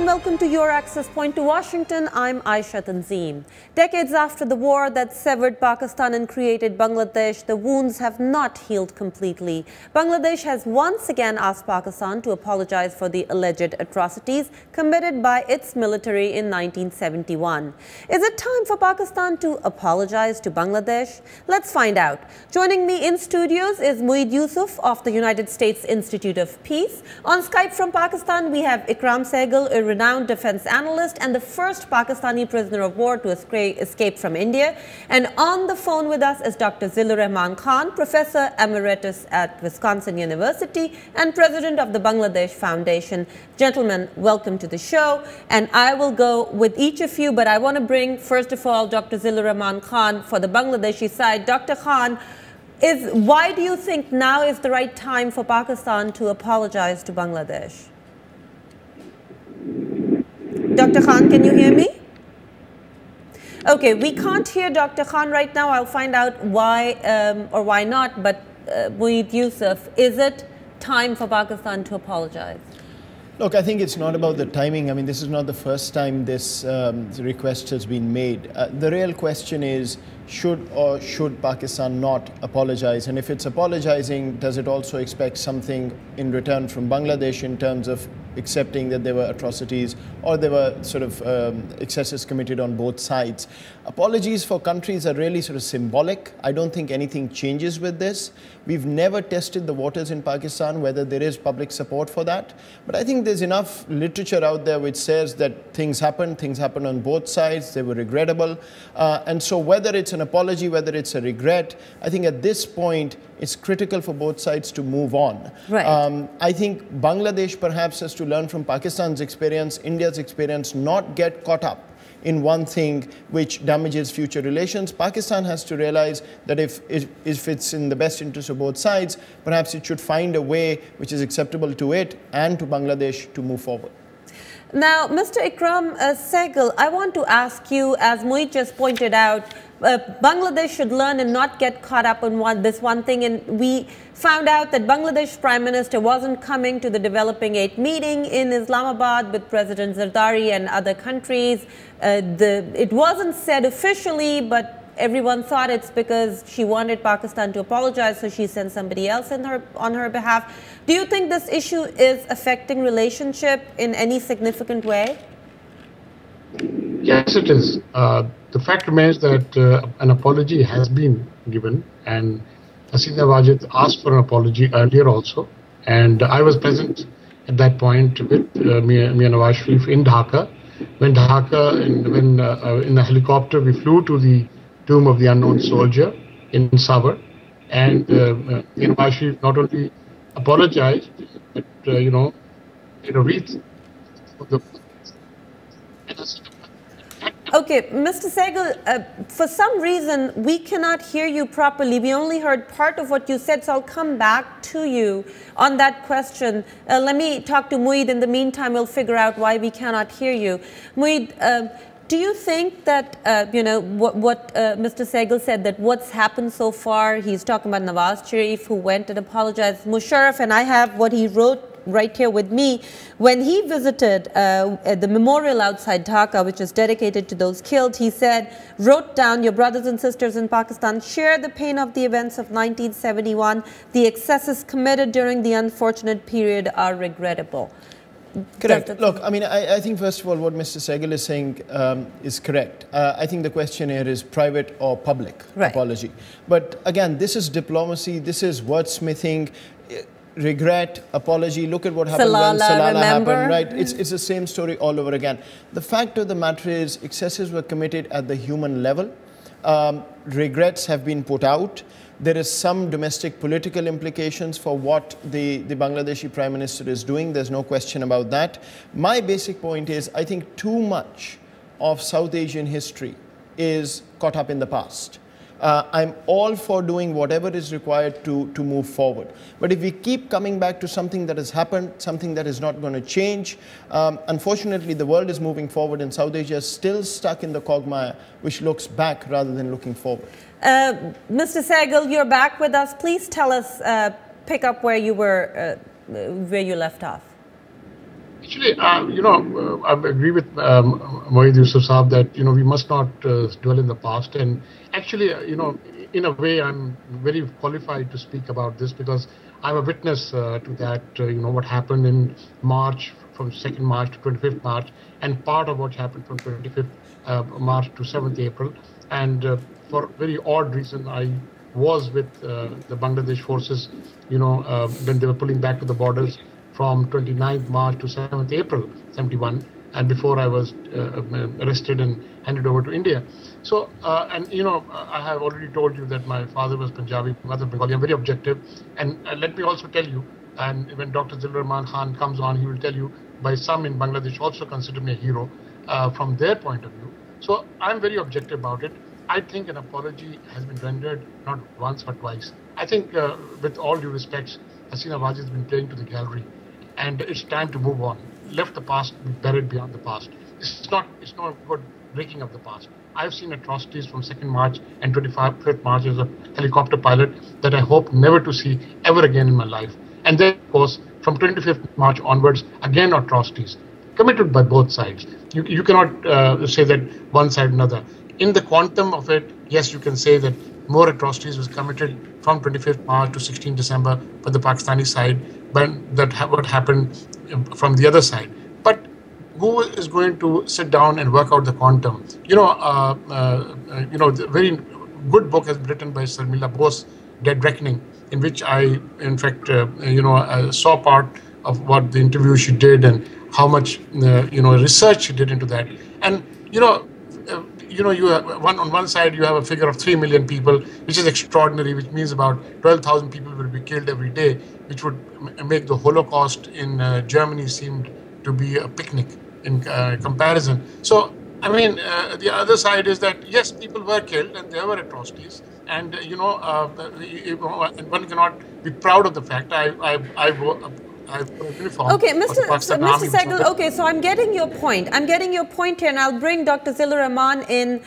welcome to Your Access Point to Washington. I'm Aisha Tanzeem. Decades after the war that severed Pakistan and created Bangladesh, the wounds have not healed completely. Bangladesh has once again asked Pakistan to apologize for the alleged atrocities committed by its military in 1971. Is it time for Pakistan to apologize to Bangladesh? Let's find out. Joining me in studios is Moeed Yusuf of the United States Institute of Peace. On Skype from Pakistan, we have Ikram Sehgal, a renowned defense analyst and the first Pakistani prisoner of war to escape from India. And on the phone with us is Dr. Zillur Rahman Khan, Professor Emeritus at Wisconsin University and President of the Bangladesh Foundation. Gentlemen, welcome to the show. And I will go with each of you, but I want to bring, first of all, Dr. Zillur Rahman Khan for the Bangladeshi side. Dr. Khan, why do you think now is the right time for Pakistan to apologize to Bangladesh? Dr. Khan, can you hear me? Okay, we can't hear Dr. Khan right now. I'll find out why or why not. But Moeed Yusuf, is it time for Pakistan to apologize? Look, I think it's not about the timing. I mean, this is not the first time this request has been made. The real question is, should Pakistan not apologize? And if it's apologizing, does it also expect something in return from Bangladesh in terms of accepting that there were atrocities or there were sort of excesses committed on both sides? Apologies for countries are really sort of symbolic. I don't think anything changes with this. We've never tested the waters in Pakistan, whether there is public support for that. But I think there's enough literature out there which says that things happened on both sides, they were regrettable. And so whether it's an apology, whether it's a regret, I think at this point, it's critical for both sides to move on. Right. I think Bangladesh perhaps has to learn from Pakistan's experience, India's experience, not get caught up in one thing which damages future relations. Pakistan has to realize that if it's in the best interest of both sides, perhaps it should find a way which is acceptable to it and to Bangladesh to move forward. Now, Mr. Ikram Sehgal, I want to ask you, as Moeed just pointed out, Bangladesh should learn and not get caught up on this one thing. And we found out that Bangladesh Prime Minister wasn't coming to the Developing Eight meeting in Islamabad with President Zardari and other countries. It wasn't said officially, but everyone thought it's because she wanted Pakistan to apologize, so she sent somebody else on her behalf. Do you think this issue is affecting relationship in any significant way? Yes, it is. The fact remains that an apology has been given, and Hasina Wajid asked for an apology earlier also. And I was present at that point with Mia Nawaz Sharif in Dhaka. When in the helicopter we flew to the tomb of the unknown soldier in Savar, and Mia Nawaz Sharif not only apologized, but in a wreath of the. Okay, Mr. Sehgal, for some reason, we cannot hear you properly. We only heard part of what you said, so I'll come back to you on that question. Let me talk to Moeed. In the meantime, we'll figure out why we cannot hear you. Moeed, do you think that, what Mr. Sehgal said, that what's happened so far, he's talking about Nawaz Sharif, who went and apologized, Musharraf, and I have what he wrote right here with me, when he visited the memorial outside Dhaka, which is dedicated to those killed, he said, wrote down, your brothers and sisters in Pakistan share the pain of the events of 1971. The excesses committed during the unfortunate period are regrettable. Correct. Look, I mean, I think first of all, what Mr. Sehgal is saying is correct. I think the question here is private or public apology. But again, this is diplomacy, this is wordsmithing. Regret, apology, look at what happened when Salalah happened, right? It's the same story all over again. The fact of the matter is excesses were committed at the human level. Regrets have been put out. There is some domestic political implications for what the Bangladeshi Prime Minister is doing. There's no question about that. My basic point is, I think too much of South Asian history is caught up in the past. I'm all for doing whatever is required to move forward. But if we keep coming back to something that has happened, something that is not going to change, unfortunately the world is moving forward and South Asia is still stuck in the quagmire which looks back rather than looking forward. Mr. Sehgal, you're back with us. Please tell us, pick up where you were, where you left off. Actually, I agree with Moeed Yusuf Saab that, we must not dwell in the past. And actually, in a way, I'm very qualified to speak about this because I'm a witness to that, what happened in March, from 2nd March to 25th March, and part of what happened from 25th March to 7th April. And for very odd reason, I was with the Bangladesh forces, when they were pulling back to the borders from 29th March to 7th April 71, and before I was arrested and handed over to India. So, I have already told you that my father was Punjabi, mother Bengali. I'm very objective. And let me also tell you, and when Dr. Zillur Rahman Khan comes on, he will tell you, by some in Bangladesh also consider me a hero from their point of view. So I'm very objective about it. I think an apology has been rendered not once but twice. I think, with all due respects, Hasina Wajid has been playing to the gallery. And it's time to move on. Left the past, be buried beyond the past. It's not good breaking of the past. I've seen atrocities from 2nd March and 25th March as a helicopter pilot that I hope never to see ever again in my life. And then, of course, from 25th March onwards, again atrocities committed by both sides. You cannot say that one side or another. In the quantum of it, yes, you can say that more atrocities was committed from 25th March to 16th December by the Pakistani side, but what happened from the other side. But who is going to sit down and work out the quantum? The very good book has been written by Sarmila Bose, Dead Reckoning, in which I, in fact, saw part of what the interview she did and how much, research she did into that. And, you have on one side, you have a figure of 3 million people, which is extraordinary, which means about 12,000 people will be killed every day, which would make the Holocaust in Germany seem to be a picnic in comparison. So, the other side is that, yes, people were killed and there were atrocities. And, one cannot be proud of the fact. Okay, Mr. Sehgal, okay, so I'm getting your point. I'm getting your point here, and I'll bring Dr. Zillur Rahman in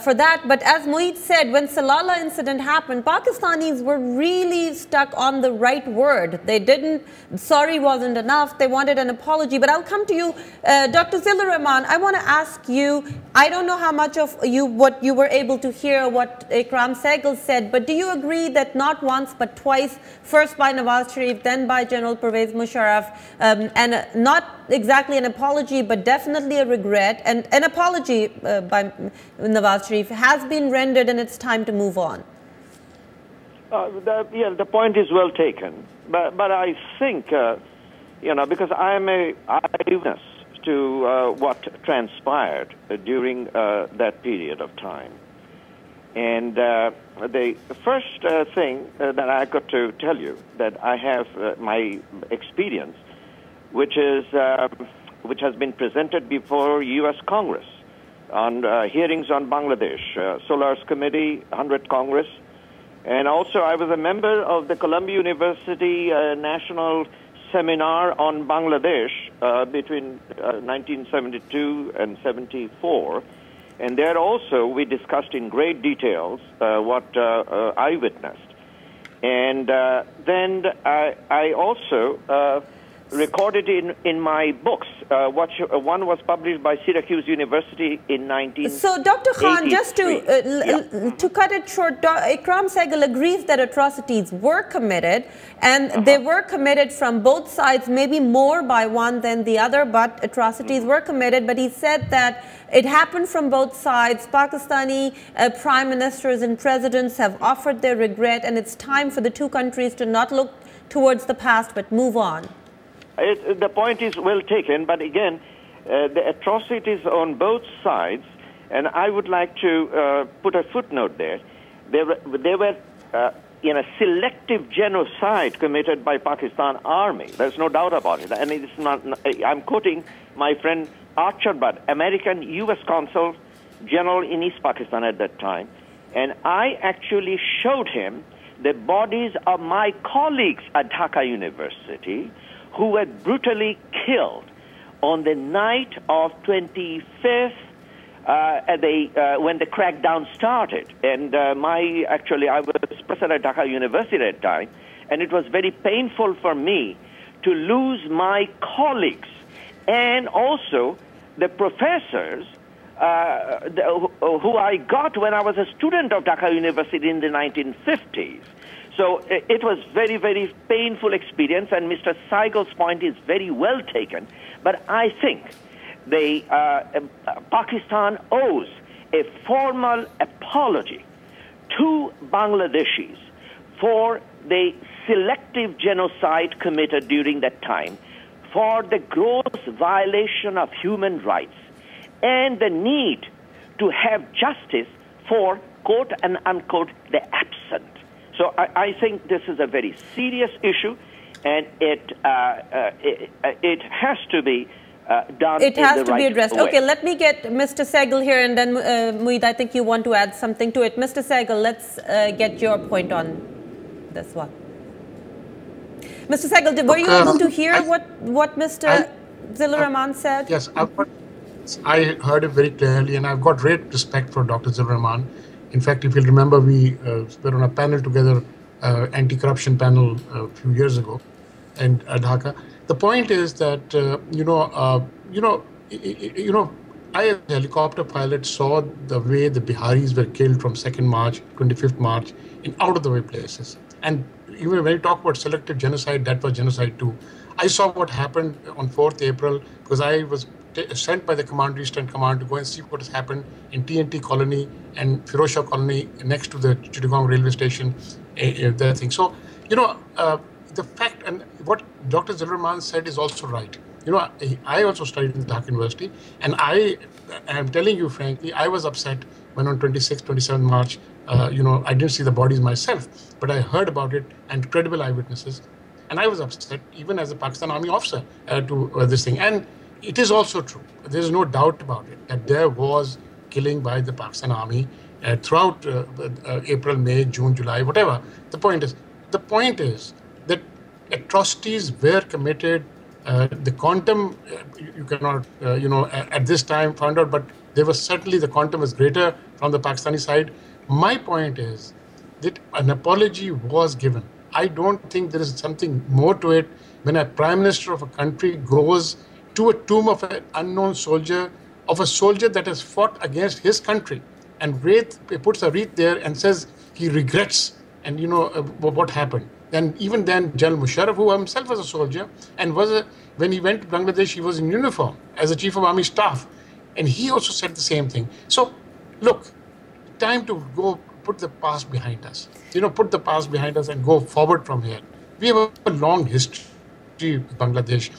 for that. But as Moeed said, when Salalah incident happened, Pakistanis were really stuck on the right word. They didn't, sorry wasn't enough. They wanted an apology. But I'll come to you, Dr. Zillur Rahman. I want to ask you, I don't know how much of what you were able to hear, what Ikram Sehgal said, but do you agree that not once but twice, first by Nawaz Sharif, then by General Pervez Musharraf, and not exactly an apology, but definitely a regret, and an apology by Nawaz Sharif has been rendered, and it's time to move on? The point is well taken, but I think, because I am a eyewitness to what transpired during that period of time. And the first thing that I got to tell you that I have my experience, which has been presented before U.S. Congress on hearings on Bangladesh, Solar's Committee, 100 Congress, and also I was a member of the Columbia University National Seminar on Bangladesh between 1972 and 74. And there also we discussed in great details what I witnessed. And then I also recorded in my books, one was published by Syracuse University in 1983. So, Dr. Khan, just to cut it short, Ikram Sehgal agrees that atrocities were committed, and they were committed from both sides, maybe more by one than the other, but atrocities were committed. But he said that it happened from both sides. Pakistani prime ministers and presidents have offered their regret, and it's time for the two countries to not look towards the past, but move on. The point is well taken, but again, the atrocities on both sides, and I would like to put a footnote there. They were in a selective genocide committed by Pakistan Army. There's no doubt about it. And it's not. I'm quoting my friend Archer Budd, American U.S. Consul General in East Pakistan at that time, and I actually showed him the bodies of my colleagues at Dhaka University, who were brutally killed on the night of 25th when the crackdown started. And I was professor at Dhaka University at that time, and it was very painful for me to lose my colleagues and also the professors who I got when I was a student of Dhaka University in the 1950s. So it was very, very painful experience, and Mr. Saigal's point is very well taken. But I think Pakistan owes a formal apology to Bangladeshis for the selective genocide committed during that time, for the gross violation of human rights, and the need to have justice for, quote and unquote, the absent. So I think this is a very serious issue, and it has to be done. It has in the to be right addressed. way. Okay, let me get Mr. Sehgal here, and then Mueed, I think you want to add something to it. Mr. Sehgal, let's get your point on this one. Mr. Sehgal, were you able to hear what Mr. Zillur Rahman said? Yes, I heard it very clearly, and I've got great respect for Dr. Zillur Rahman. In fact, if you'll remember, we were on a panel together, anti-corruption panel a few years ago in Dhaka. The point is that I, as a helicopter pilot, saw the way the Biharis were killed from 2nd March, 25th March, in out-of-the-way places. And even when you talk about selective genocide, that was genocide too. I saw what happened on 4th April because I was sent by the Commander Eastern Command to go and see what has happened in TNT Colony and Firozshah Colony next to the Chittagong railway station. That thing. So, the fact and what Dr. Zillur Rahman said is also right. I also studied in Dhaka University, and I am telling you frankly, I was upset when on 26th, 27th March, I didn't see the bodies myself, but I heard about it and credible eyewitnesses, and I was upset even as a Pakistan Army officer to this thing. And it is also true, there is no doubt about it, that there was killing by the Pakistan Army throughout April, May, June, July, whatever. The point is that atrocities were committed. The quantum, you cannot, at this time find out, but there was certainly the quantum was greater from the Pakistani side. My point is that an apology was given. I don't think there is something more to it when a prime minister of a country goes to a tomb of an unknown soldier, of a soldier that has fought against his country, and puts a wreath there and says he regrets and what happened. And even then, General Musharraf, who himself was a soldier, and when he went to Bangladesh, he was in uniform as a chief of army staff, and he also said the same thing. So, look, time to go put the past behind us. Put the past behind us and go forward from here. We have a long history with Bangladesh,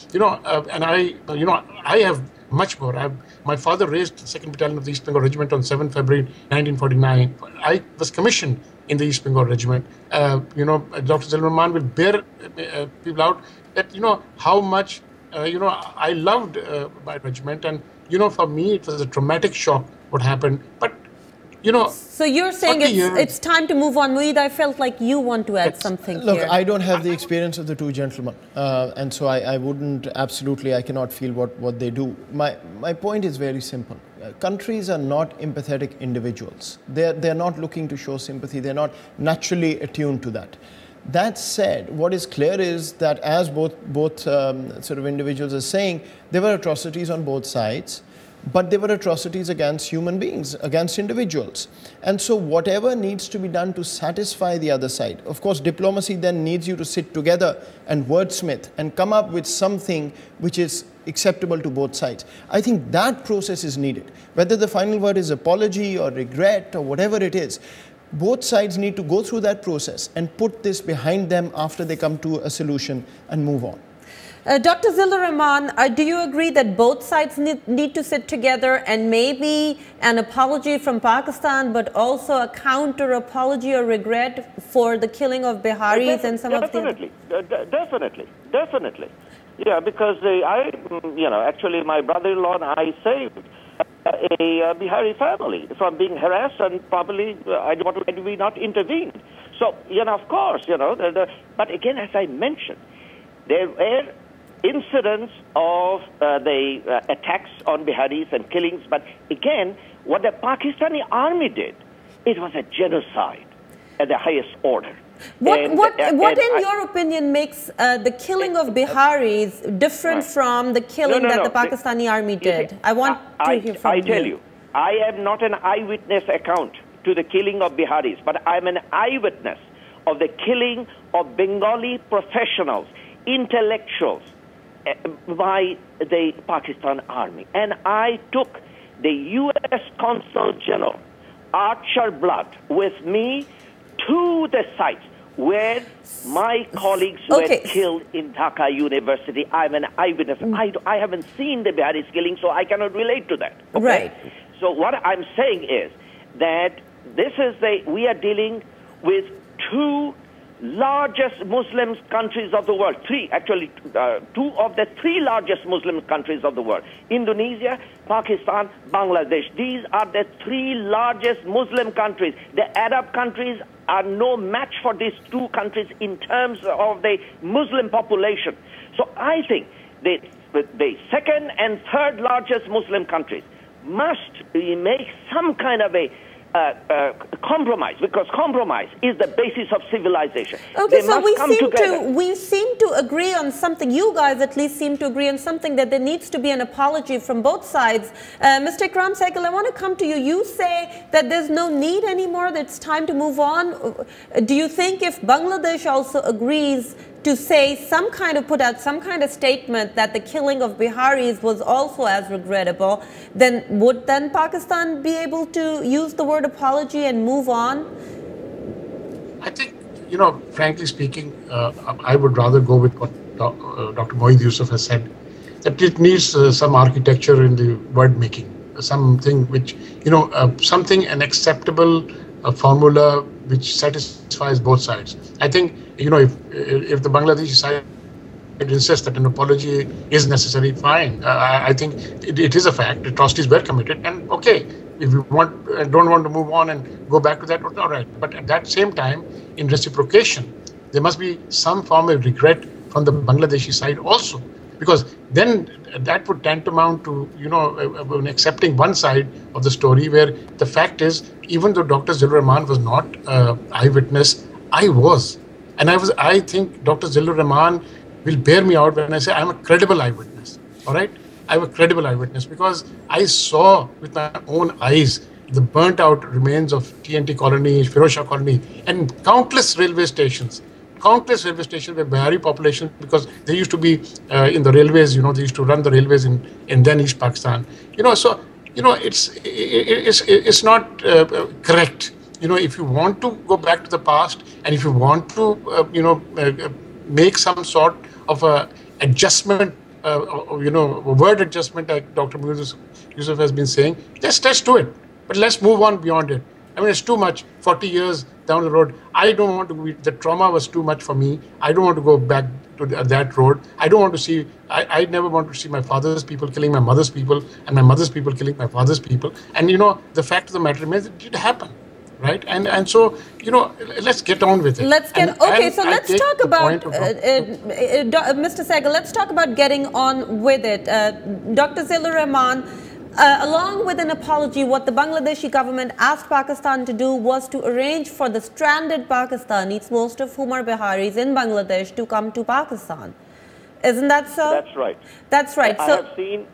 and I have much more. My father raised the 2nd Battalion of the East Bengal Regiment on 7 February 1949. I was commissioned in the East Bengal Regiment. Dr. Zillur Rahman will bear people out that, how much, I loved my regiment. And, for me, it was a traumatic shock what happened. But, So you're saying it's time to move on. Mueed, I felt like you want to add something Look, here. I don't have the experience of the two gentlemen. And so I wouldn't, I cannot feel what they do. My point is very simple. Countries are not empathetic individuals. They're not looking to show sympathy. They're not naturally attuned to that. That said, what is clear is that as both sort of individuals are saying, there were atrocities on both sides. But there were atrocities against human beings, against individuals. And so whatever needs to be done to satisfy the other side, of course, diplomacy then needs you to sit together and wordsmith and come up with something which is acceptable to both sides. I think that process is needed. Whether the final word is apology or regret or whatever it is, both sides need to go through that process and put this behind them after they come to a solution and move on. Dr. Zillur Rahman, do you agree that both sides need to sit together and maybe an apology from Pakistan, but also a counter apology or regret for the killing of Biharis and some of the... Definitely. Yeah, because actually my brother-in-law and I saved a Bihari family from being harassed, and probably why we not intervened. So, of course, but again, as I mentioned, there were incidents of the attacks on Biharis and killings, but again, what the Pakistani army did, it was a genocide at the highest order. What in your opinion makes the killing of Biharis different from the killing that the Pakistani army did? I want to hear from you. I tell you, I am not an eyewitness account to the killing of Biharis, but I'm an eyewitness of the killing of Bengali professionals, intellectuals, by the Pakistan army. And I took the U.S. Consul General, Archer Blood, with me to the site where my colleagues were killed in Dhaka University. I'm an eyewitness. I haven't seen the Biharis killing, so I cannot relate to that. Okay? Right. So what I'm saying is that we are dealing with two largest Muslim countries of the world. Two of the three largest Muslim countries of the world. Indonesia, Pakistan, Bangladesh. These are the three largest Muslim countries. The Arab countries are no match for these two countries in terms of the Muslim population. So I think the second and third largest Muslim countries must make some kind of a compromise, because compromise is the basis of civilization. Okay, so we seem to agree on something. You guys at least seem to agree on something, that there needs to be an apology from both sides. Mr. Ikram Sehgal, I want to come to you. You say that there's no need anymore, that it's time to move on. Do you think if Bangladesh also agrees to say put out some kind of statement that the killing of Biharis was also as regrettable, then would Pakistan be able to use the word apology and move on? I think, frankly speaking, I would rather go with what Dr. Moeed Yusuf has said, that it needs some architecture in the word making, something which, an acceptable formula which satisfies both sides. I think, if the Bangladeshi side insists that an apology is necessary, fine. I think it is a fact. Atrocities were committed, and okay, if you don't want to move on and go back to that, all right. But at that same time, in reciprocation, there must be some form of regret from the Bangladeshi side also, because then that would tantamount to accepting one side of the story, where the fact is, even though Dr. Zillur Rahman was not eyewitness, I was. And I think Dr. Zillur Rahman will bear me out when I say I'm a credible eyewitness. All right? I'm a credible eyewitness because I saw with my own eyes the burnt out remains of TNT colony, Firozshah colony, and countless railway stations where Bihari population, because they used to be in the railways, they used to run the railways in then East Pakistan. It's not correct. If you want to go back to the past, and if you want to, make some sort of a adjustment, word adjustment, like Dr. Moeed Yusuf has been saying, let's do it. But let's move on beyond it. I mean, it's too much. 40 years down the road, I don't want to the trauma was too much for me. I don't want to go back to that road. I don't want to see, I never want to see my father's people killing my mother's people, and my mother's people killing my father's people. And, the fact of the matter is, it did happen. Right, and so let's get on with it. Let's talk about Mr. Sehgal. Let's talk about getting on with it. Dr. Zillur Rahman, along with an apology, what the Bangladeshi government asked Pakistan to do was to arrange for the stranded Pakistanis, most of whom are Biharis in Bangladesh, to come to Pakistan. Isn't that so? That's right. That's right. I have seen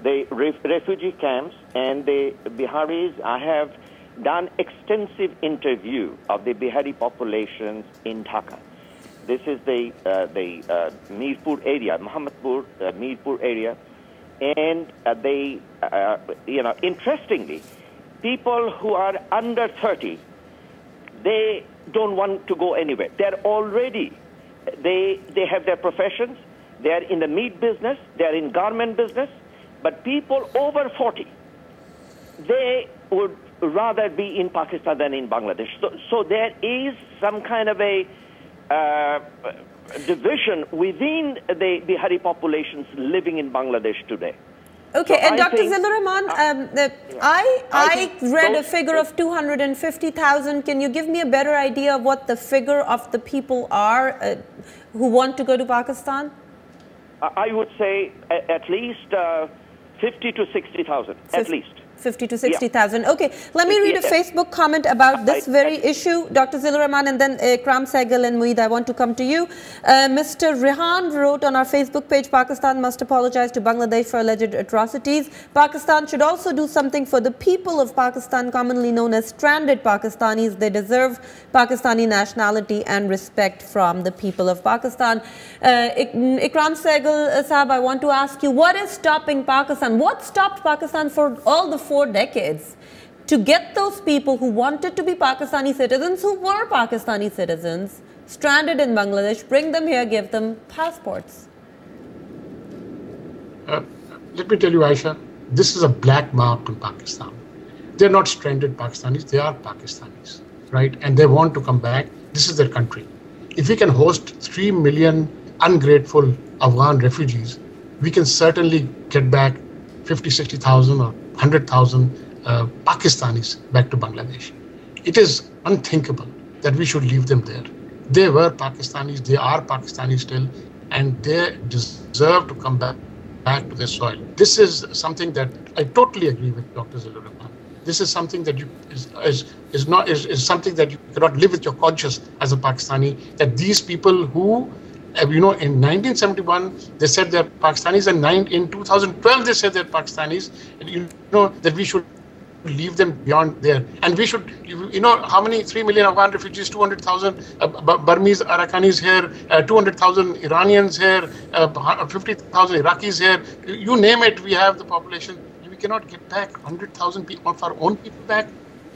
the refugee camps and the Biharis. I have done extensive interview of the Bihari populations in Dhaka. This is the Mirpur area, Mohammadpur, Mirpur area, and interestingly, people who are under 30, they don't want to go anywhere. They're already, they have their professions. They are in the meat business. They are in garment business. But people over 40, they would rather be in Pakistan than in Bangladesh. So there is some kind of a division within the Bihari populations living in Bangladesh today. Okay, so and Dr. Zillur Rahman, I read a figure of 250,000. Can you give me a better idea of what the figure of the people are who want to go to Pakistan? I would say at least 50 to 60,000, at least. 50 to 60,000. Okay, let me read a Facebook comment about this very issue, Dr. Zillur Rahman, and then Ikram Sehgal and Mueed, I want to come to you. Mr. Rehan wrote on our Facebook page, Pakistan must apologize to Bangladesh for alleged atrocities. Pakistan should also do something for the people of Pakistan, commonly known as stranded Pakistanis. They deserve Pakistani nationality and respect from the people of Pakistan. Ikram Sehgal Sahab, I want to ask you, what is stopping Pakistan? What stopped Pakistan for all the 4 decades to get those people who wanted to be Pakistani citizens, who were Pakistani citizens, stranded in Bangladesh, bring them here, give them passports? Let me tell you, Aisha, this is a black mark on Pakistan. They're not stranded Pakistanis, they are Pakistanis, right? And they want to come back. This is their country. If we can host 3 million ungrateful Afghan refugees, we can certainly get back 50, 60,000 or 100,000 Pakistanis back to Bangladesh. It is unthinkable that we should leave them there. They were Pakistanis, they are Pakistanis still, and they deserve to come back to their soil. This is something that I totally agree with Dr. Zillur Rahman. This is something that is something that you cannot live with your conscience as a Pakistani, that these people who, you know, in 1971 they said they're Pakistanis, and in 2012 they said they're Pakistanis, and you know that we should leave them beyond there. And we should, you know, how many 3 million Afghan refugees, 200,000 Burmese Arakanis here, 200,000 Iranians here, 50,000 Iraqis here. You name it, we have the population. We cannot get back 100,000 people of our own people back.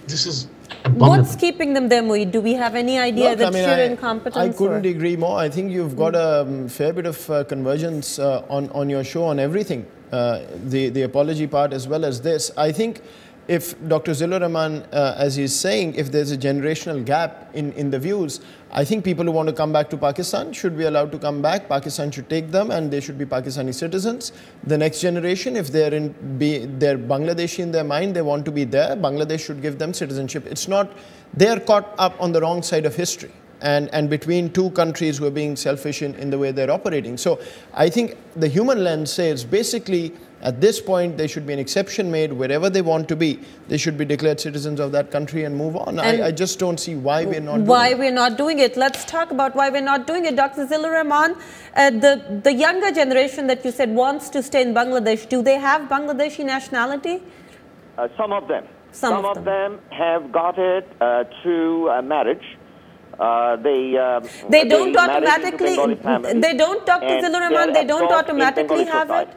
This is abominable. What's keeping them there, Mueed? Do we have any idea? Look, that sheer incompetence? I couldn't agree more. I think you've got a fair bit of convergence on your show on everything, the apology part as well as this. I think if Dr. Zillur Rahman, as he's saying, if there's a generational gap in the views, I think people who want to come back to Pakistan should be allowed to come back. Pakistan should take them, and they should be Pakistani citizens. The next generation, if they're Bangladeshi in their mind, they want to be there, Bangladesh should give them citizenship. It's not, they're caught up on the wrong side of history, and between two countries who are being selfish in the way they're operating. So I think the human lens says basically, at this point, there should be an exception made. Wherever they want to be, they should be declared citizens of that country and move on. I just don't see why we're not doing it. Let's talk about why we're not doing it. Dr. Zillur Rahman, the younger generation that you said wants to stay in Bangladesh, do they have Bangladeshi nationality? Some of them. Some of them have got it through marriage. They don't automatically, they don't, Dr. Zillur Rahman, they don't automatically have it.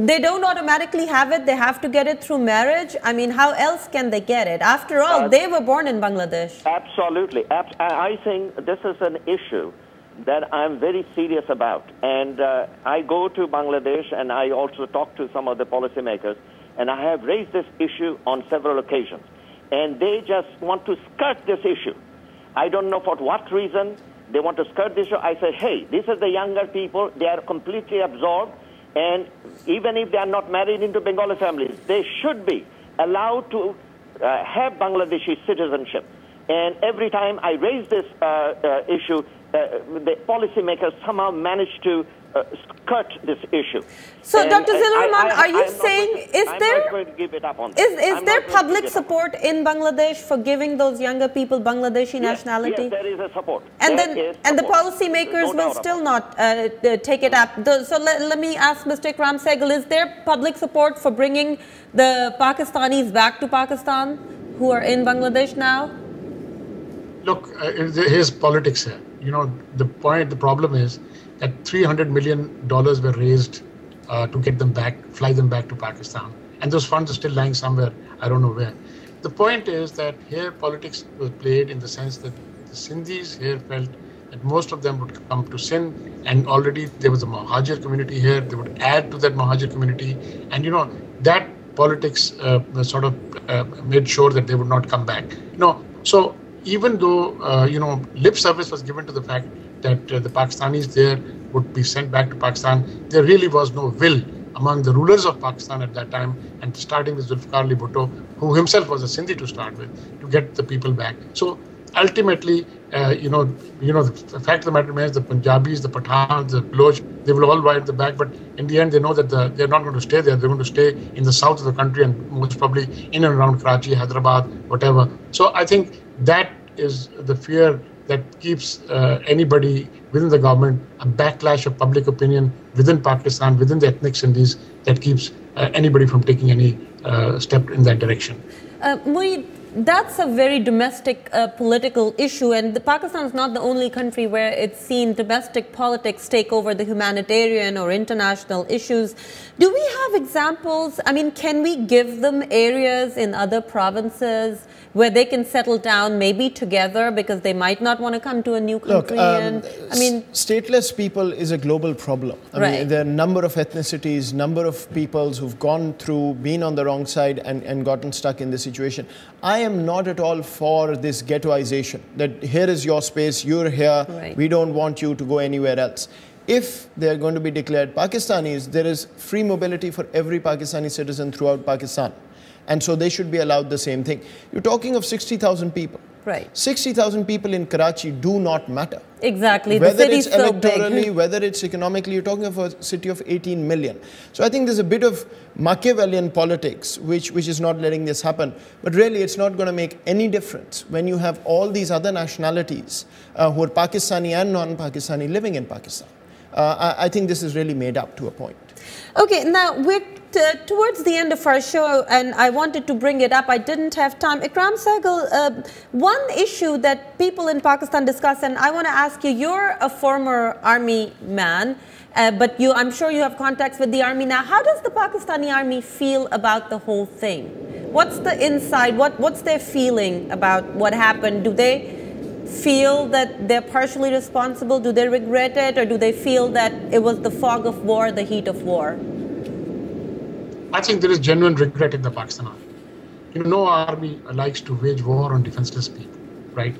They don't automatically have it. They have to get it through marriage. I mean, how else can they get it? After all, they were born in Bangladesh. Absolutely. I think this is an issue that I'm very serious about. And I go to Bangladesh and I also talk to some of the policymakers, and I have raised this issue on several occasions. And they just want to skirt this issue. I don't know for what reason they want to skirt this issue. I say, hey, these are the younger people. They are completely absorbed. And even if they are not married into Bengali families, they should be allowed to have Bangladeshi citizenship. And every time I raise this issue, the policymakers somehow manage to skirt this issue. So, and Dr. Zillur Rahman, are you saying, is there public support in Bangladesh for giving those younger people Bangladeshi nationality? Yes, there is a support. And the policymakers will still not take it up. So let me ask Mr. Ikram Sehgal, is there public support for bringing the Pakistanis back to Pakistan who are in Bangladesh now? Look, here's politics here. You know, the problem is that $300 million were raised to get them back, fly them back to Pakistan. And those funds are still lying somewhere, I don't know where. The point is that here politics was played in the sense that the Sindhis here felt that most of them would come to Sindh, and already there was a Mahajir community here. They would add to that Mahajir community. And, you know, that politics sort of made sure that they would not come back. You know, so even though, you know, lip service was given to the fact that the Pakistanis there would be sent back to Pakistan, there really was no will among the rulers of Pakistan at that time, and starting with Zulfikar Ali Bhutto, who himself was a Sindhi to start with, to get the people back. So ultimately, you know, the fact of the matter is the Punjabis, the Pathans, the Baloch, they will all wipe the back, but in the end, they know that they're not going to stay there. They're going to stay in the south of the country and most probably in and around Karachi, Hyderabad, whatever. So I think that is the fear that keeps anybody within the government, a backlash of public opinion within Pakistan, within the ethnic Sindhis, that keeps anybody from taking any step in that direction. Moeed, that's a very domestic political issue, and Pakistan is not the only country where it's seen domestic politics take over the humanitarian or international issues. Do we have examples? I mean, can we give them areas in other provinces where they can settle down, maybe together, because they might not want to come to a new country? Look, stateless people is a global problem. I mean, there are a number of ethnicities, number of peoples who've gone through, been on the wrong side and gotten stuck in this situation. I am not at all for this ghettoization, that here is your space, you're here, we don't want you to go anywhere else. If they're going to be declared Pakistanis, there is free mobility for every Pakistani citizen throughout Pakistan. And so they should be allowed the same thing. You're talking of 60,000 people. 60,000 people in Karachi do not matter. Exactly. Whether it's electorally, whether it's economically, you're talking of a city of 18 million. So I think there's a bit of Machiavellian politics which is not letting this happen. But really, it's not going to make any difference when you have all these other nationalities who are Pakistani and non-Pakistani living in Pakistan. I think this is really made up to a point. Okay, now we're towards the end of our show, and I wanted to bring it up. I didn't have time. Ikram Sehgal, one issue that people in Pakistan discuss, and I want to ask you, you're a former army man, but I'm sure you have contacts with the army now. How does the Pakistani army feel about the whole thing? What's the inside? What's their feeling about what happened? Do they feel that they're partially responsible? Do they regret it, or do they feel that it was the fog of war, the heat of war? I think there is genuine regret in the Pakistan army. You know, no army likes to wage war on defenseless people, right?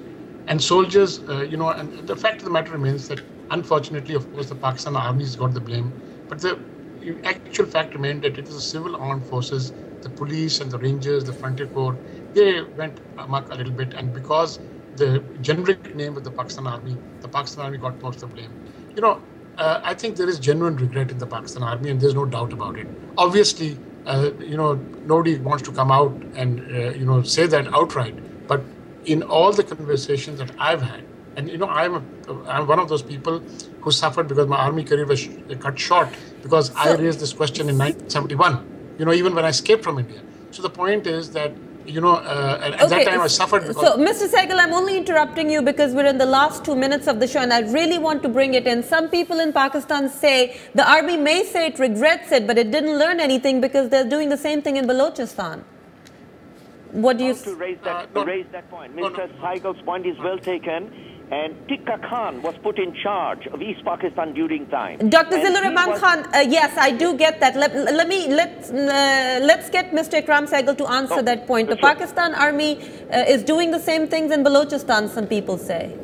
And soldiers, and the fact of the matter remains that, unfortunately, of course, the Pakistan army's got the blame, but the actual fact remained that it is the civil armed forces, the police and the rangers, the frontier corps, they went amok a little bit, and because the generic name of the Pakistan army got most of the blame. I think there is genuine regret in the Pakistan army, and there's no doubt about it. Obviously, nobody wants to come out and, say that outright. But in all the conversations that I've had, and, I'm one of those people who suffered because my army career was cut short because I raised this question in 1971, even when I escaped from India. So the point is that, at that time I suffered. So, Mr. Sehgal, I'm only interrupting you because we're in the last 2 minutes of the show, and I really want to bring it in. Some people in Pakistan say the army may say it regrets it, but it didn't learn anything because they're doing the same thing in Balochistan. What do you... To raise that point. Mr. Sehgal's point is well taken. And Tikka Khan was put in charge of East Pakistan during time. Dr. Zillur Rahman Khan, yes, I do get that. Let's get Mr. Ikram Sehgal to answer that point. The Pakistan army is doing the same things in Balochistan, some people say.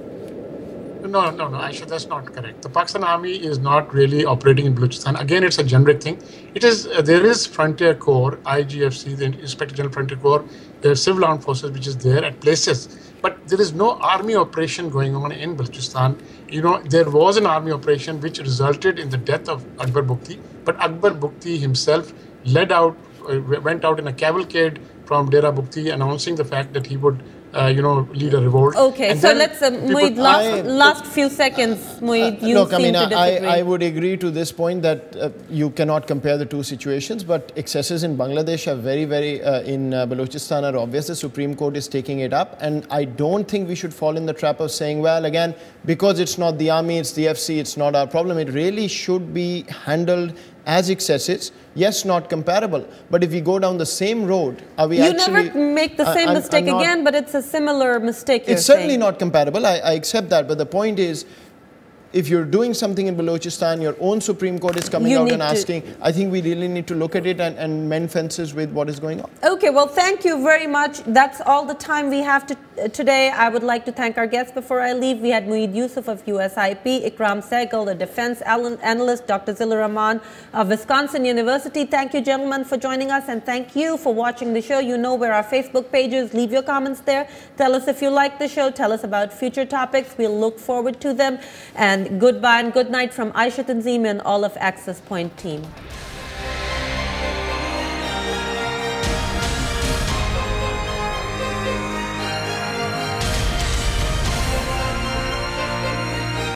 No, Aisha, that's not correct. The Pakistan army is not really operating in Balochistan. Again, it's a generic thing. It is there is Frontier Corps, IGFC, the Inspector General Frontier Corps, there are civil armed forces which is there at places. But there is no army operation going on in Balochistan. There was an army operation which resulted in the death of Akbar Bukti. But Akbar Bukti himself went out in a cavalcade from Dera Bukti announcing the fact that he would lead a revolt. Okay, and so let's, Moeed, last few seconds, Moeed, you look, seem to disagree. I would agree to this point that you cannot compare the two situations, but excesses in Bangladesh are very, very, in Balochistan are obvious. The Supreme Court is taking it up, and I don't think we should fall in the trap of saying, well, again, because it's not the army, it's the FC, it's not our problem. It really should be handled as excesses. Yes, not comparable. But if we go down the same road, are we actually... You never make the same mistake again, but it's a similar mistake. It's certainly not comparable. I accept that. But the point is, if you're doing something in Balochistan, your own Supreme Court is coming out and asking, I think we really need to look at it and mend fences with what is going on. Okay, well, thank you very much. That's all the time we have today. I would like to thank our guests before I leave. We had Moeed Yusuf of USIP, Ikram Sehgal, the defense analyst, Dr. Zillur Rahman of Wisconsin University. Thank you, gentlemen, for joining us, and thank you for watching the show. You know where our Facebook page is. Leave your comments there. Tell us if you like the show. Tell us about future topics. We'll look forward to them. And And goodbye and good night from Aisha Tanzim and all of Access Point team.